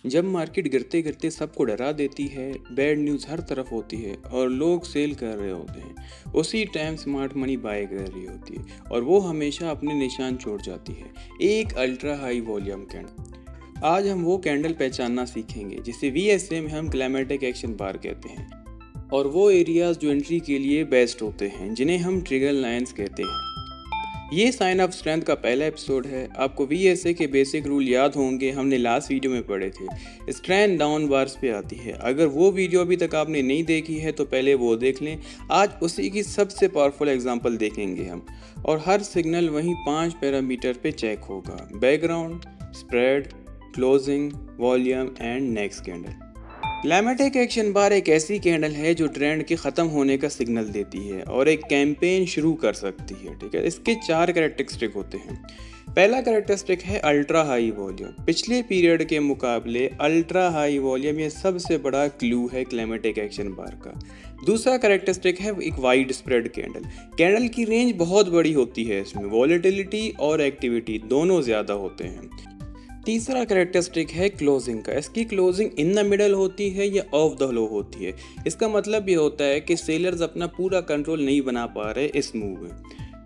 जब मार्केट गिरते गिरते सबको डरा देती है, बैड न्यूज़ हर तरफ होती है और लोग सेल कर रहे होते हैं, उसी टाइम स्मार्ट मनी बाय कर रही होती है और वो हमेशा अपने निशान छोड़ जाती है। एक अल्ट्रा हाई वॉल्यूम कैंडल। आज हम वो कैंडल पहचानना सीखेंगे जिसे वीएसए में हम क्लाइमेटिक एक्शन बार कहते हैं, और वो एरियाज जो एंट्री के लिए बेस्ट होते हैं, जिन्हें हम ट्रिगर लाइंस कहते हैं। ये साइन ऑफ स्ट्रेंथ का पहला एपिसोड है। आपको वीएसए के बेसिक रूल याद होंगे, हमने लास्ट वीडियो में पढ़े थे। स्ट्रेंथ डाउन बार्स पे आती है। अगर वो वीडियो अभी तक आपने नहीं देखी है तो पहले वो देख लें। आज उसी की सबसे पावरफुल एग्जांपल देखेंगे हम, और हर सिग्नल वहीं 5 पैरामीटर पे चेक होगा: background, spread, closing, volume and next candle. Climactic action bar एक ऐसी कैंडल है जो ट्रेंड के ख़त्म होने का सिग्नल देती है और एक कैंपेन शुरू कर सकती है। ठीक है, इसके 4 कैरेक्टरिस्टिक होते हैं। पहला कैरेक्टरिस्टिक है अल्ट्रा हाई वॉल्यूम। पिछले पीरियड के मुकाबले अल्ट्रा हाई वॉल्यूम ये सबसे बड़ा क्लू है क्लाइमेटिक एक्शन बार का। दूसरा कैरेक्टरिस्टिक है एक वाइड स्प्रेड कैंडल। कैंडल की रेंज बहुत बड़ी होती है, इसमें वॉलेटिलिटी और एक्टिविटी दोनों ज़्यादा होते हैं। तीसरा कैरेक्टरिस्टिक है क्लोजिंग का। इसकी क्लोजिंग इन द मिडल होती है या ऑफ द लो होती है। इसका मतलब ये होता है कि सेलर्स अपना पूरा कंट्रोल नहीं बना पा रहे इस मूव में।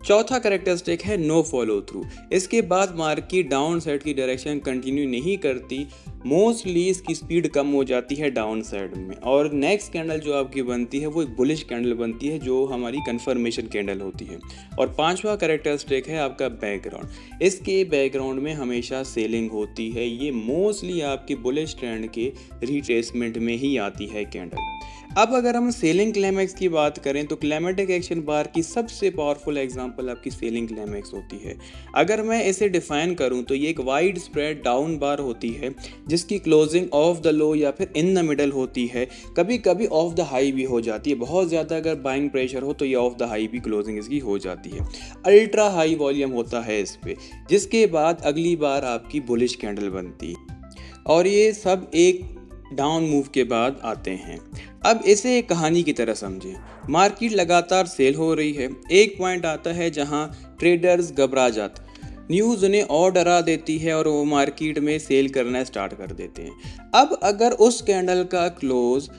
चौथा कैरेक्टरिस्टिक है नो फॉलो थ्रू। इसके बाद मार्केट डाउन साइड की डायरेक्शन कंटिन्यू नहीं करती, मोस्टली इसकी स्पीड कम हो जाती है डाउन साइड में, और नेक्स्ट कैंडल जो आपकी बनती है वो एक बुलिश कैंडल बनती है जो हमारी कंफर्मेशन कैंडल होती है। और पांचवा कैरेक्टरिस्टिक है आपका बैकग्राउंड। इसके बैकग्राउंड में हमेशा सेलिंग होती है। ये मोस्टली आपकी बुलिश ट्रेंड के रिट्रेसमेंट में ही आती है कैंडल। अब अगर हम सेलिंग क्लाइमैक्स की बात करें तो क्लाइमेटिक एक्शन बार की सबसे पावरफुल एग्जांपल आपकी सेलिंग क्लाइमैक्स होती है। अगर मैं इसे डिफाइन करूं तो ये एक वाइड स्प्रेड डाउन बार होती है जिसकी क्लोजिंग ऑफ द लो या फिर इन द मिडल होती है। कभी कभी ऑफ द हाई भी हो जाती है। बहुत ज़्यादा अगर बाइंग प्रेशर हो तो ये ऑफ द हाई भी क्लोजिंग इसकी हो जाती है। अल्ट्रा हाई वॉल्यूम होता है इस पे, जिसके बाद अगली बार आपकी बुलिश कैंडल बनती है, और ये सब एक डाउन मूव के बाद आते हैं। अब इसे एक कहानी की तरह समझें। मार्केट लगातार सेल हो रही है। एक पॉइंट आता है जहां ट्रेडर्स घबरा जाते, न्यूज़ उन्हें और डरा देती है और वो मार्केट में सेल करना स्टार्ट कर देते हैं। अब अगर उस कैंडल का क्लोज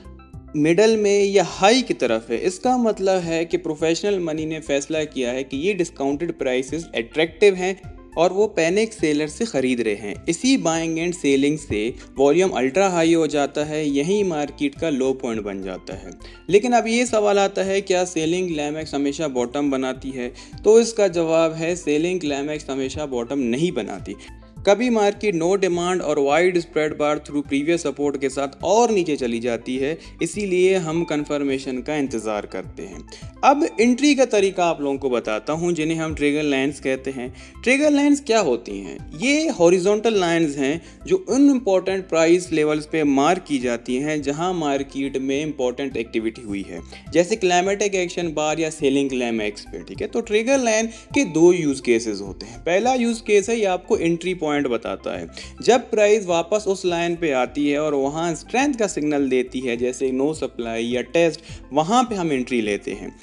मिडल में या हाई की तरफ है, इसका मतलब है कि प्रोफेशनल मनी ने फैसला किया है कि ये डिस्काउंटेड प्राइसेस अट्रैक्टिव हैं और वो पैनिक सेलर से ख़रीद रहे हैं। इसी बाइंग एंड सेलिंग से वॉल्यूम अल्ट्रा हाई हो जाता है, यही मार्केट का लो पॉइंट बन जाता है। लेकिन अब ये सवाल आता है, क्या सेलिंग क्लाइमैक्स हमेशा बॉटम बनाती है? तो इसका जवाब है, सेलिंग क्लाइमैक्स हमेशा बॉटम नहीं बनाती। कभी मार्केट नो डिमांड और wide spread bar through previous support के साथ और नीचे चली जाती है, इसीलिए हम कंफर्मेशन का इंतज़ार करते हैं। अब एंट्री का तरीका आप लोगों को बताता हूं, जिन्हें हम ट्रिगर लाइंस कहते हैं। ट्रिगर लाइंस क्या होती हैं? ये हॉरिजॉन्टल लाइंस हैं जो उन इम्पोर्टेंट प्राइस लेवल्स पे मार्क की जाती हैं जहां मार्केट में इंपॉर्टेंट एक्टिविटी हुई है, जैसे क्लाइमेटिक एक्शन बार या सेलिंग क्लाइमैक्स पे। ठीक है, तो ट्रिगर लाइन के दो यूज केसेस होते हैं। पहला यूज केस है, ये आपको एंट्री पॉइंट बताता है। जब प्राइस वापस उस लाइन पे आती है और वहां स्ट्रेंथ का सिग्नल देती है, जैसे नो सप्लाई या टेस्ट, वहां पे हम एंट्री लेते हैं।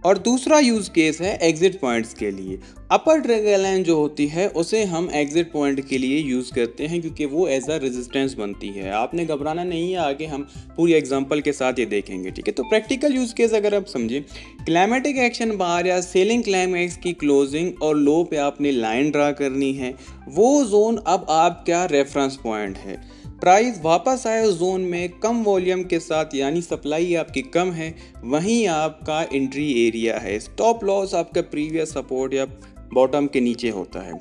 और दूसरा यूज केस है एग्जिट पॉइंट्स के लिए। अपर ट्रिगर लाइन जो होती है उसे हम एग्जिट पॉइंट के लिए यूज करते हैं, क्योंकि वो एज अ रेजिस्टेंस बनती है। आपने घबराना नहीं है, आगे हम पूरी एग्जांपल के साथ ये देखेंगे। ठीक है, तो प्रैक्टिकल यूज केस अगर आप समझें, क्लाइमेटिक एक्शन बार या सेलिंग क्लाइमैक्स की क्लोजिंग और लो पे आपने लाइन ड्रा करनी है। वो जोन अब आपका रेफरेंस पॉइंट है। प्राइस वापस आए उस जोन में कम वॉल्यूम के साथ, यानी सप्लाई आपकी कम है, वहीं आपका एंट्री एरिया है। स्टॉप लॉस आपका प्रीवियस सपोर्ट या बॉटम के नीचे होता है।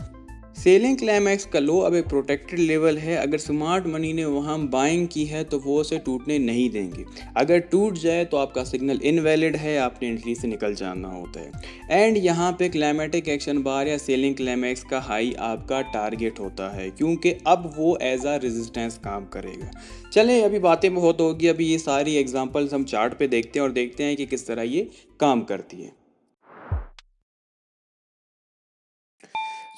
सेलिंग क्लाइमैक्स का लो अब एक प्रोटेक्टेड लेवल है। अगर स्मार्ट मनी ने वहाँ बाइंग की है तो वो उसे टूटने नहीं देंगे। अगर टूट जाए तो आपका सिग्नल इनवैलिड है, आपने एंट्री से निकल जाना होता है। एंड यहाँ पे क्लाइमेटिक एक्शन बार या सेलिंग क्लाइमैक्स का हाई आपका टारगेट होता है, क्योंकि अब वो एज आ रेजिस्टेंस काम करेगा। चले, अभी बातें बहुत होगी, अभी ये सारी एग्जांपल्स हम चार्ट पे देखते हैं और देखते हैं कि किस तरह ये काम करती है।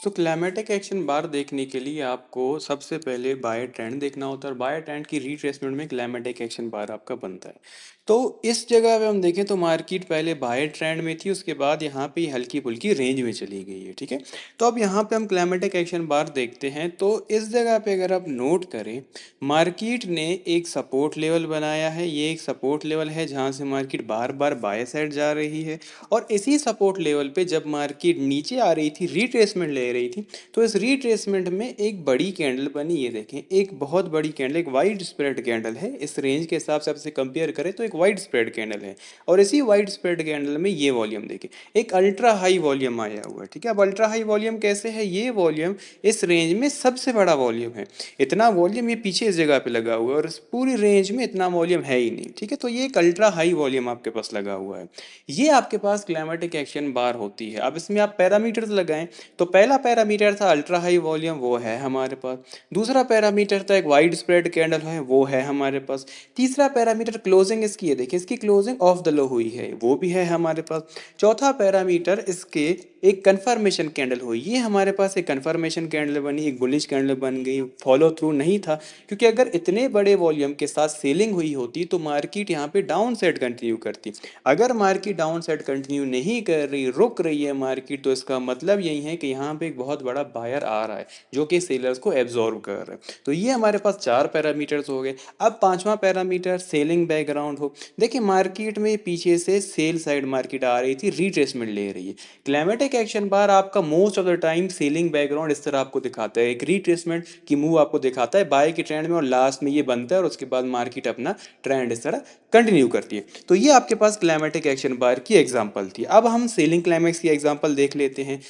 सो क्लाइमेटिक एक्शन बार देखने के लिए आपको सबसे पहले बाय ट्रेंड देखना होता है और बाय ट्रेंड की रिट्रेसमेंट में क्लाइमेटिक एक्शन बार आपका बनता है। तो इस जगह पे हम देखें तो मार्केट पहले बाय ट्रेंड में थी, उसके बाद यहाँ पे हल्की फुल्की रेंज में चली गई है, ठीक है। तो अब यहाँ पे हम क्लाइमेटिक एक्शन बार देखते हैं, तो इस जगह पे अगर आप नोट करें, मार्केट ने एक सपोर्ट लेवल बनाया है। ये एक सपोर्ट लेवल है जहाँ से market bar bar by side जा रही है, और इसी सपोर्ट लेवल पे जब मार्केट नीचे आ रही थी, रिट्रेसमेंट ले रही थी, तो इस रिट्रेसमेंट में एक बड़ी कैंडल बनी। ये देखें, एक बहुत बड़ी कैंडल, एक वाइड स्प्रेड कैंडल है। इस रेंज के हिसाब से आपसे कंपेयर करें तो एक वाइड स्प्रेड कैंडल है, और इसी वाइड स्प्रेड कैंडल में ये वॉल्यूम देखें, एक अल्ट्रा हाई वॉल्यूम आया हुआ है, ठीक है। अब अल्ट्रा हाई वॉल्यूम कैसे है? ये वॉल्यूम इस रेंज में सबसे बड़ा वॉल्यूम है। इतना वॉल्यूम ये पीछे इस जगह पे लगा हुआ है, और इस पूरी रेंज में इतना वॉल्यूम है ही नहीं, ठीक है। तो ये एक अल्ट्रा हाई वॉल्यूम आपके पास लगा हुआ है। ये आपके पास क्लाइमेटिक एक्शन बार होती है। अब इसमें आप पैरामीटर्स लगाएं, तो पहला पैरामीटर था अल्ट्रा हाई वॉल्यूम, वो है हमारे पास। दूसरा पैरामीटर था एक वाइड स्प्रेड कैंडल है, वो है हमारे पास। तीसरा पैरामीटर क्लोजिंग इसकी है, देखिए इसकी क्लोजिंग ऑफ द लो हुई है, वो भी है हमारे पास। चौथा पैरामीटर इसके एक कन्फर्मेशन कैंडल हुई, ये हमारे पास एक कन्फर्मेशन कैंडल बनी, एक बुलिश कैंडल बन गई। फॉलो थ्रू नहीं था, क्योंकि अगर इतने बड़े वॉल्यूम के साथ सेलिंग हुई होती तो मार्केट यहाँ पे डाउन साइड कंटिन्यू करती। अगर मार्केट डाउन साइड कंटिन्यू नहीं कर रही, रुक रही है मार्केट, तो इसका मतलब यही है कि यहाँ पे एक बहुत बड़ा बायर आ रहा है जो कि सेलर्स को एब्जॉर्व कर रहा है। तो ये हमारे पास चार पैरामीटर्स हो गए। अब पांचवा पैरामीटर सेलिंग बैकग्राउंड हो। देखिए मार्केट में पीछे से सेल साइड मार्केट आ रही थी, रिट्रेसमेंट ले रही है। क्लाइमेटिक एक्शन बार आपका most of the time selling background इस तरह आपको दिखाता है, एक रिट्रेसमेंट की मूव आपको दिखाता है बाय के ट्रेंड में, और लास्ट में ये बनता है, और उसके बाद मार्केट अपना ट्रेंड इस तरह कंटिन्यू करती है। तो ये आपके पास क्लाइमेटिक एक्शन बार की एग्जांपल थी। अब हम सेलिंग क्लाइमेक्स की एग्जांपल देख लेते हैं।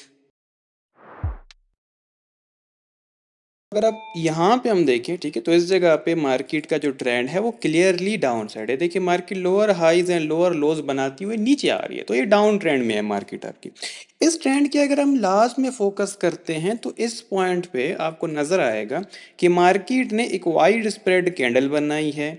अगर आप यहाँ पे हम देखें, ठीक है, तो इस जगह पे मार्केट का जो ट्रेंड है वो क्लियरली डाउन साइड है। देखिए market lower highs and lower लोज बनाती हुई नीचे आ रही है, तो ये डाउन ट्रेंड में है मार्केट आपकी। इस ट्रेंड की अगर हम लास्ट में फोकस करते हैं, तो इस पॉइंट पे आपको नजर आएगा कि मार्केट ने एक वाइड स्प्रेड कैंडल बनाई है,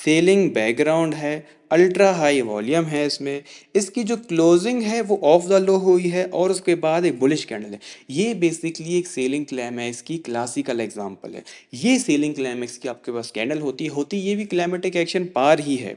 सेलिंग बैकग्राउंड है, अल्ट्रा हाई वॉल्यूम है इसमें, इसकी जो क्लोजिंग है वो ऑफ द लो हुई है, और उसके बाद एक बुलिश कैंडल है। ये बेसिकली एक सेलिंग क्लाइमैक्स की क्लासिकल एग्जांपल है। ये सेलिंग क्लाइमैक्स की आपके पास कैंडल होती ये भी क्लाइमेटिक एक्शन पार ही है।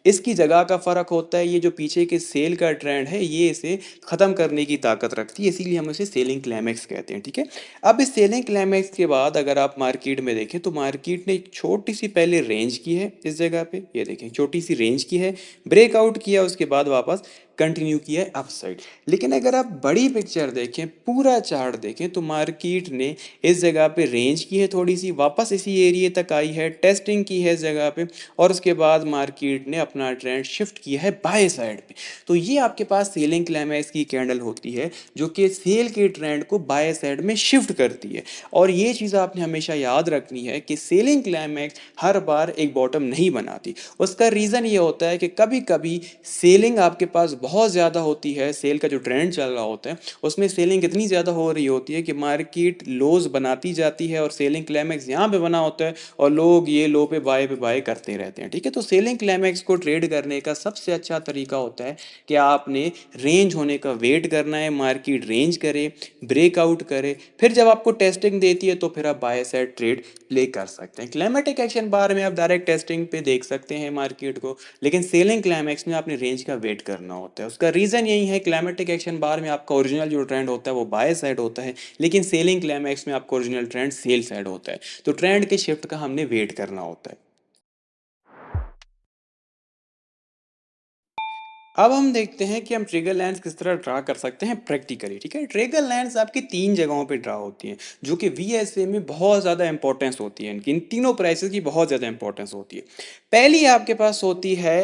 इसकी जगह का फर्क होता है, ये जो पीछे के सेल का ट्रेंड है ये इसे खत्म करने की ताकत रखती है, इसीलिए हम इसे सेलिंग क्लाइमैक्स कहते हैं, ठीक है। अब इस सेलिंग क्लाइमैक्स के बाद अगर आप मार्केट में देखें, तो मार्केट ने एक छोटी सी पहले रेंज की है इस जगह पे, ये देखें छोटी सी रेंज की है, ब्रेकआउट किया, उसके बाद वापस कंटिन्यू किया है अप साइड। लेकिन अगर आप बड़ी पिक्चर देखें, पूरा चार्ट देखें, तो मार्केट ने इस जगह पे रेंज की है थोड़ी सी, वापस इसी एरिया तक आई है, टेस्टिंग की है इस जगह पे, और उसके बाद मार्केट ने अपना ट्रेंड शिफ्ट किया है बाय साइड पे। तो ये आपके पास सेलिंग क्लाइमैक्स की कैंडल होती है, जो कि सेल के ट्रेंड को बाय साइड में शिफ्ट करती है। और ये चीज़ आपने हमेशा याद रखनी है कि सेलिंग क्लाइमैक्स हर बार एक बॉटम नहीं बनाती। उसका रीज़न ये होता है कि कभी कभी सेलिंग आपके पास बहुत ज़्यादा होती है, सेल का जो ट्रेंड चल रहा होता है उसमें सेलिंग इतनी ज़्यादा हो रही होती है कि मार्केट लोज बनाती जाती है, और सेलिंग क्लाइमैक्स यहाँ पे बना होता है, और लोग ये लो पे बाय करते रहते हैं, ठीक है। तो सेलिंग क्लाइमैक्स को ट्रेड करने का सबसे अच्छा तरीका होता है कि आपने रेंज होने का वेट करना है, मार्केट रेंज करे, ब्रेकआउट करे, फिर जब आपको टेस्टिंग देती है तो फिर आप बाय साइड ट्रेड प्ले कर सकते हैं। क्लाइमेटिक एक्शन बार में आप डायरेक्ट टेस्टिंग पे देख सकते हैं मार्केट को, लेकिन सेलिंग क्लाइमैक्स में आपने रेंज का वेट करना होता है। उसका रीज़न यही है, क्लाइमेटिक एक्शन बार में आपका ओरिजिनल जो ट्रेंड होता है वो बाय साइड होता है, लेकिन सेलिंग क्लाइमैक्स में आपका ओरिजिनल ट्रेंड सेल साइड होता है। तो ट्रेंड के शिफ्ट का हमने वेट करना होता है। अब हम देखते हैं कि हम ट्रिगर लाइन्स किस तरह ड्रा कर सकते हैं प्रैक्टिकली, ठीक है। ट्रिगर लाइन्स आपकी तीन जगहों पे ड्रा होती हैं, जो कि वीएसए में बहुत ज़्यादा इंपॉर्टेंस होती है, इनकी इन तीनों प्राइसेस की बहुत ज़्यादा इंपॉर्टेंस होती है। पहली आपके पास होती है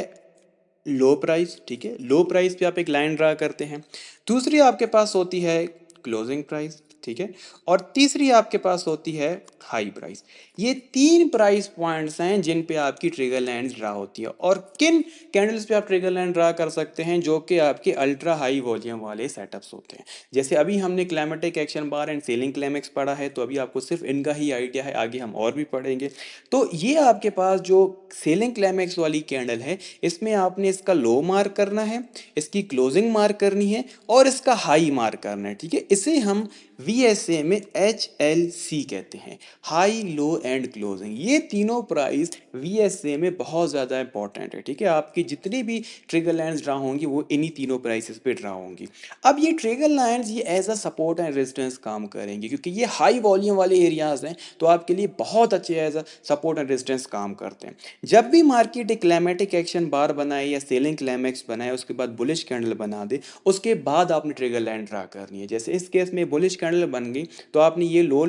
लो प्राइस, ठीक है, लो प्राइस पे आप एक लाइन ड्रा करते हैं। दूसरी आपके पास होती है क्लोजिंग प्राइस, ठीक है, और तीसरी आपके पास होती है हाई प्राइस। ये तीन प्राइस पॉइंट्स हैं जिन पे आपकी ट्रिगर लाइन ड्रा होती है। और किन कैंडल्स पे आप ट्रिगर लाइन ड्रा कर सकते हैं? जो कि आपके अल्ट्रा हाई वॉल्यूम वाले सेटअप्स होते हैं। जैसे अभी हमने climatic action bar and selling climax पढ़ा है, तो अभी आपको सिर्फ इनका ही आइडिया है, आगे हम और भी पढ़ेंगे। तो ये आपके पास जो सेलिंग क्लाइमेक्स वाली कैंडल है, इसमें आपने इसका लो मार्क करना है, इसकी क्लोजिंग मार्क करनी है, और इसका हाई मार्क करना है, ठीक है। इसे हम वीएसए में एचएलसी कहते हैं, हाई लो एंड क्लोजिंग। ये तीनों प्राइस वीएसए में बहुत ज़्यादा इंपॉर्टेंट है, ठीक है। आपकी जितनी भी ट्रिगर लाइंस ड्रा होंगी वो इन्हीं तीनों प्राइसेस पे ड्रा होंगी। अब ये ट्रिगर लाइंस ये as a support and resistance काम करेंगी, क्योंकि ये हाई वॉल्यूम वाले एरियाज हैं, तो आपके लिए बहुत अच्छे as a support and resistance काम करते हैं। जब भी मार्केट एक क्लाइमेटिक एक्शन बार बनाए या सेलिंग क्लाइमेक्स बनाए, उसके बाद बुलिश कैंडल बना दे, उसके बाद आपने ट्रिगर लाइन ड्रा करनी है। जैसे इस केस में बुलिश कैंडल बन गई, तो आपने ये लो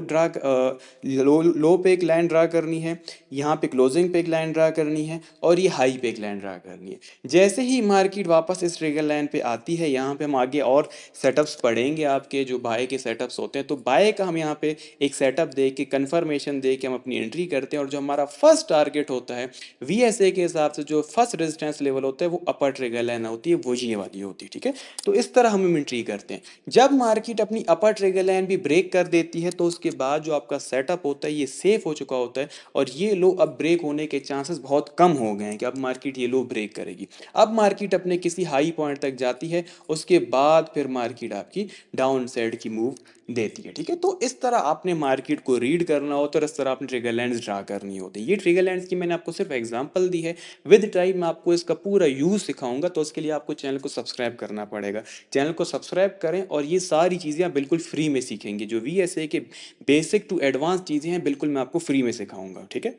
पे एक लाइन ड्रा करनी है, यहाँ पे क्लोजिंग पे एक लाइन ड्रा करनी है, और ये हाई पे एक लाइन ड्रा करनी है। जैसे ही मार्केट वापस इस ट्रिगर लाइन पे आती है, यहाँ पे हम आगे और सेटअप्स पढ़ेंगे, आपके जो बाय के सेटअप्स होते हैं, तो बाय का हम यहाँ पे एक सेटअप दे के कंफर्मेशन दे के हम अपनी एंट्री करते हैं। और जो हमारा फर्स्ट टारगेट होता है वीएसए के हिसाब से, जो फर्स्ट रेजिस्टेंस लेवल होता है वो अपर ट्रिगर लाइन होती है, वो ये वाली होती है, ठीक है। तो इस तरह हम एंट्री करते हैं। जब मार्केट अपनी अपर ट्रिगर लाइन भी ब्रेक कर देती है, तो उसके बाद जो आपका सेटअप होता है ये सेफ हो चुका होता है, और ये लो अब ब्रेक होने के चांसेस बहुत कम हो गए हैं कि अब मार्केट ये लो ब्रेक करेगी। अब मार्केट अपने किसी हाई पॉइंट तक जाती है, उसके बाद फिर मार्केट आपकी डाउन साइड की मूव देती है, ठीक है। तो इस तरह आपने मार्केट को रीड करना होता है, और इस तरह आपने ट्रिगर लाइंस ड्रा करनी होती है। ये ट्रिगर लाइंस की मैंने आपको सिर्फ एग्जांपल दी है, विद टाइम मैं आपको इसका पूरा यूज सिखाऊंगा, तो उसके लिए आपको चैनल को सब्सक्राइब करना पड़ेगा। चैनल को सब्सक्राइब करें, और ये सारी चीज़ें आप बिल्कुल फ्री में सीखेंगे। जो वीएसए के बेसिक टू एडवांस चीज़ें हैं, बिल्कुल मैं आपको फ्री में सिखाऊंगा, ठीक है।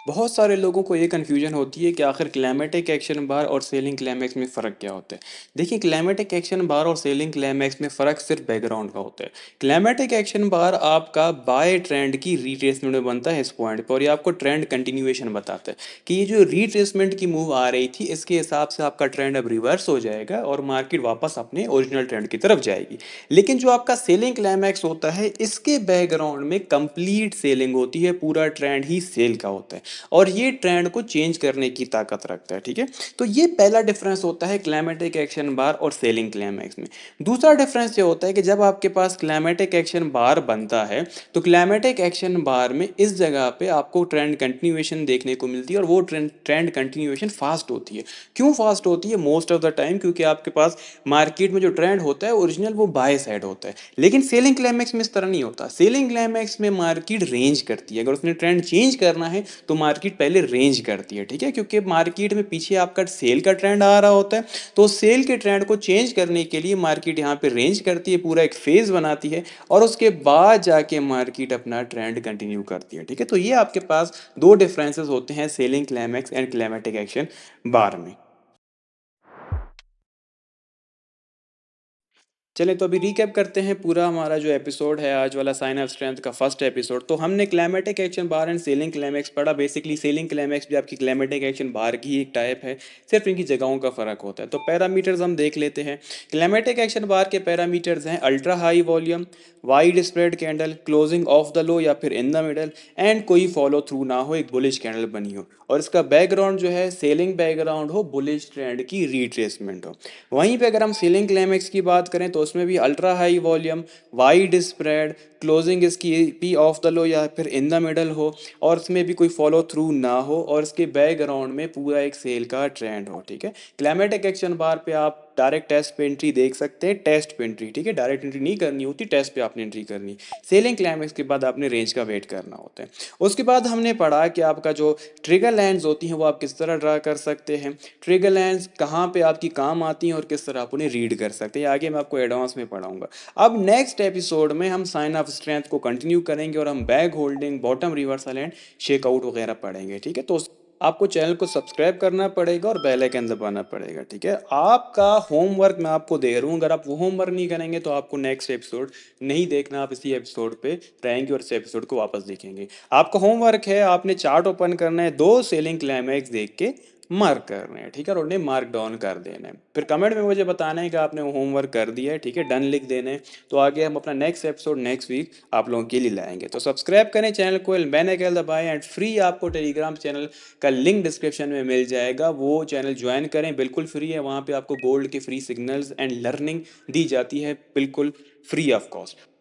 बहुत सारे लोगों को ये कन्फ्यूजन होती है कि आखिर क्लाइमेटिक एक्शन बार और सेलिंग क्लाइमैक्स में फ़र्क क्या होता है। देखिए, क्लाइमेटिक एक्शन बार और सेलिंग क्लाइमैक्स में फ़र्क सिर्फ बैकग्राउंड का होता है। क्लाइमेटिक एक्शन बार आपका बाय ट्रेंड की रिट्रेसमेंट में बनता है इस पॉइंट पर, और ये आपको ट्रेंड कंटिन्यूएशन बताता है कि ये जो रिट्रेसमेंट की मूव आ रही थी, इसके हिसाब से आपका ट्रेंड अब रिवर्स हो जाएगा और मार्केट वापस अपने ओरिजिनल ट्रेंड की तरफ जाएगी। लेकिन जो आपका सेलिंग क्लाइमैक्स होता है, इसके बैकग्राउंड में कंप्लीट सेलिंग होती है, पूरा ट्रेंड ही सेल का होता है, और ये ट्रेंड को चेंज करने की ताकत रखता है, ठीक है। तो ये पहला डिफरेंस होता है क्लाइमेटिक एक्शन बार और सेलिंग क्लाइमैक्स में। दूसरा डिफरेंस ये होता है कि जब आपके पास क्लाइमेटिक एक्शन बार बनता है, तो क्लाइमेटिक एक्शन बार में इस जगह पे आपको ट्रेंड कंटिन्यूएशन देखने को मिलती है, और वो ट्रेंड कंटिन्यूएशन फास्ट होती है। क्यों फास्ट होती है? मोस्ट ऑफ द टाइम क्योंकि आपके पास मार्केट में जो ट्रेंड होता है ओरिजिनल, वो बाय साइड होता है। लेकिन सेलिंग क्लाइमैक्स में इस तरह नहीं होता। सेलिंग क्लाइमैक्स में मार्केट रेंज करती है। अगर उसने ट्रेंड चेंज करना है, तो मार्केट पहले रेंज करती है, ठीक है, क्योंकि मार्केट में पीछे आपका सेल का ट्रेंड आ रहा होता है, तो सेल के ट्रेंड को चेंज करने के लिए मार्केट यहाँ पे रेंज करती है, पूरा एक फेज बनाती है, और उसके बाद जाके मार्केट अपना ट्रेंड कंटिन्यू करती है, ठीक है। तो ये आपके पास दो डिफरेंसेस होते हैं selling climax and climactic action bar में। चलें, तो अभी रिकैप करते हैं पूरा हमारा जो एपिसोड है आज वाला, साइन ऑफ स्ट्रेंथ का फर्स्ट एपिसोड। तो हमने climatic action bar and selling climax पढ़ा। बेसिकली सेलिंग क्लाइमैक्स भी आपकी क्लाइमेटिक एक्शन बार की ही एक टाइप है, सिर्फ इनकी जगहों का फर्क होता है। तो पैरामीटर्स हम देख लेते हैं। क्लाइमेटिक एक्शन बार के पैरामीटर्स हैं ultra high volume, wide spread candle, closing of the low या फिर इन द मिडल, एंड कोई फॉलो थ्रू ना हो, एक बुलिश कैंडल बनी हो, और इसका बैकग्राउंड जो है सेलिंग बैकग्राउंड हो, बुलिश ट्रेंड की रिट्रेसमेंट हो। वहीं पे अगर हम सेलिंग क्लाइमैक्स की बात करें, तो उसमें भी ultra high volume, wide spread, closing इसकी पी ऑफ द लो या फिर इन द मिडल हो, और इसमें भी कोई फॉलो थ्रू ना हो, और इसके बैकग्राउंड में पूरा एक सेल का ट्रेंड हो, ठीक है। क्लाइमेटिक एक्शन बार पे आप डायरेक्ट टेस्ट पे एंट्री देख सकते हैं, टेस्ट पे एंट्री, ठीक है, डायरेक्ट एंट्री नहीं करनी होती, टेस्ट पे आपने एंट्री करनी। सेलिंग क्लाइमैक्स के बाद आपने रेंज का वेट करना होता है। उसके बाद हमने पढ़ा कि आपका जो ट्रिगर लाइंस होती हैं वो आप किस तरह ड्रा कर सकते हैं, ट्रिगर लाइंस कहाँ पे आपकी काम आती हैं, और किस तरह आप उन्हें रीड कर सकते हैं। आगे मैं आपको एडवांस में पढ़ाऊंगा। अब नेक्स्ट एपिसोड में हम साइन ऑफ स्ट्रेंथ को कंटिन्यू करेंगे, और हम back holding, bottom reversal and shakeout वगैरह पढ़ेंगे, ठीक है। तो आपको चैनल को सब्सक्राइब करना पड़ेगा और बेल आइकन दबाना पड़ेगा, ठीक है। आपका होमवर्क मैं आपको दे रहा हूँ, अगर आप वो होमवर्क नहीं करेंगे तो आपको नेक्स्ट एपिसोड नहीं देखना, आप इसी एपिसोड पे रहेंगे और इस एपिसोड को वापस देखेंगे। आपका होमवर्क है, आपने चार्ट ओपन करना है, दो सेलिंग क्लाइमैक्स देख के मार्क करने हैं, ठीक है, और उन्हें मार्क डाउन कर देना है। फिर कमेंट में मुझे बताना है कि आपने वो होमवर्क कर दिया है, ठीक है, डन लिख देना है। तो आगे हम अपना नेक्स्ट एपिसोड नेक्स्ट वीक आप लोगों के लिए लाएंगे। तो सब्सक्राइब करें चैनल को, बेल आइकन दबाएं, एंड फ्री आपको टेलीग्राम चैनल का लिंक डिस्क्रिप्शन में मिल जाएगा, वो चैनल ज्वाइन करें, बिल्कुल फ्री है। वहाँ पे आपको गोल्ड के फ्री सिग्नल्स एंड लर्निंग दी जाती है, बिल्कुल फ्री ऑफ कॉस्ट।